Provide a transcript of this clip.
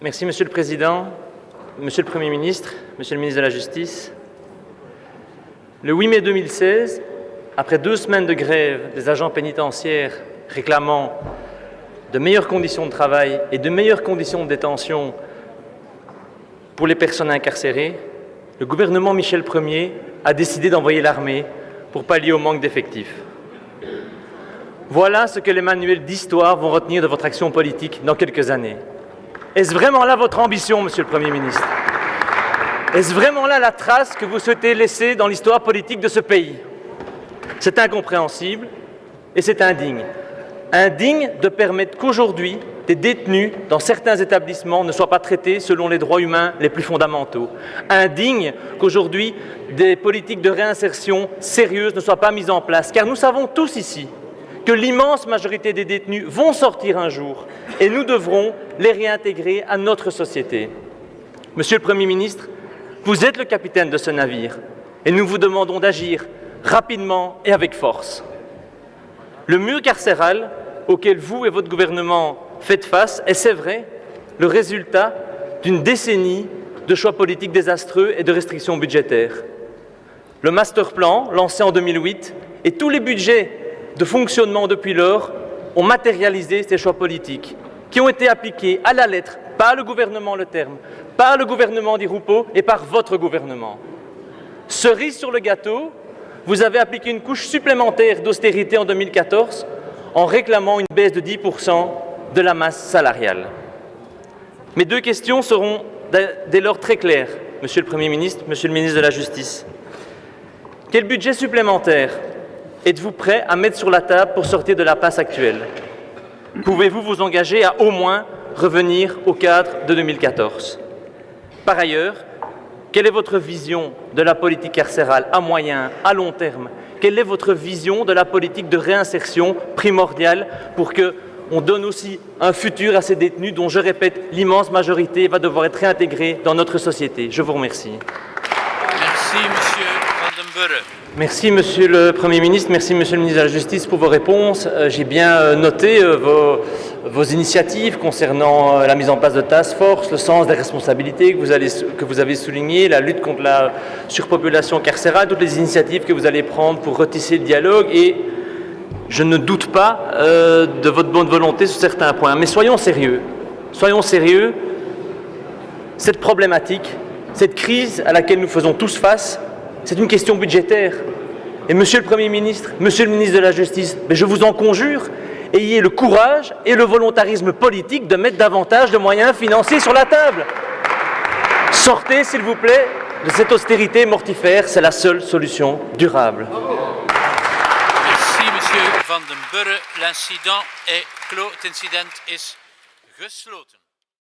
Merci, Monsieur le Président, Monsieur le Premier ministre, Monsieur le ministre de la Justice. Le 8 mai 2016, après 2 semaines de grève des agents pénitentiaires réclamant de meilleures conditions de travail et de meilleures conditions de détention pour les personnes incarcérées, le gouvernement Michel Ier a décidé d'envoyer l'armée pour pallier au manque d'effectifs. Voilà ce que les manuels d'histoire vont retenir de votre action politique dans quelques années. Est-ce vraiment là votre ambition, Monsieur le Premier ministre? Est-ce vraiment là la trace que vous souhaitez laisser dans l'histoire politique de ce pays? C'est incompréhensible et c'est indigne. Indigne de permettre qu'aujourd'hui, des détenus dans certains établissements ne soient pas traités selon les droits humains les plus fondamentaux. Indigne qu'aujourd'hui, des politiques de réinsertion sérieuses ne soient pas mises en place. Car nous savons tous ici que l'immense majorité des détenus vont sortir un jour et nous devrons les réintégrer à notre société. Monsieur le Premier ministre, vous êtes le capitaine de ce navire et nous vous demandons d'agir rapidement et avec force. Le mur carcéral auquel vous et votre gouvernement faites face est, c'est vrai, le résultat d'une décennie de choix politiques désastreux et de restrictions budgétaires. Le master plan, lancé en 2008, et tous les budgets de fonctionnement depuis lors ont matérialisé ces choix politiques qui ont été appliqués à la lettre par le gouvernement Le Terme, par le gouvernement Di Rupo et par votre gouvernement. Cerise sur le gâteau, vous avez appliqué une couche supplémentaire d'austérité en 2014 en réclamant une baisse de 10% de la masse salariale. Mes 2 questions seront dès lors très claires, Monsieur le Premier ministre, Monsieur le ministre de la Justice. Quel budget supplémentaire êtes-vous prêt à mettre sur la table pour sortir de la passe actuelle? Pouvez-vous vous engager à au moins revenir au cadre de 2014? Par ailleurs, quelle est votre vision de la politique carcérale à moyen, à long terme? Quelle est votre vision de la politique de réinsertion primordiale pour qu'on donne aussi un futur à ces détenus dont, je répète, l'immense majorité va devoir être réintégrée dans notre société? Je vous remercie. Merci, Monsieur Van den Burre. Merci, Monsieur le Premier ministre. Merci, Monsieur le ministre de la Justice, pour vos réponses. J'ai bien noté vos initiatives concernant la mise en place de task force, le sens des responsabilités que vous avez soulignées, la lutte contre la surpopulation carcérale, toutes les initiatives que vous allez prendre pour retisser le dialogue. Et je ne doute pas de votre bonne volonté sur certains points. Mais soyons sérieux. Soyons sérieux. Cette problématique, cette crise à laquelle nous faisons tous face, c'est une question budgétaire. Et Monsieur le Premier ministre, Monsieur le ministre de la Justice, je vous en conjure, ayez le courage et le volontarisme politique de mettre davantage de moyens financiers sur la table. Sortez, s'il vous plaît, de cette austérité mortifère, c'est la seule solution durable. Merci, Monsieur Van den Burre. L'incident est clos. Het incident is gesloten.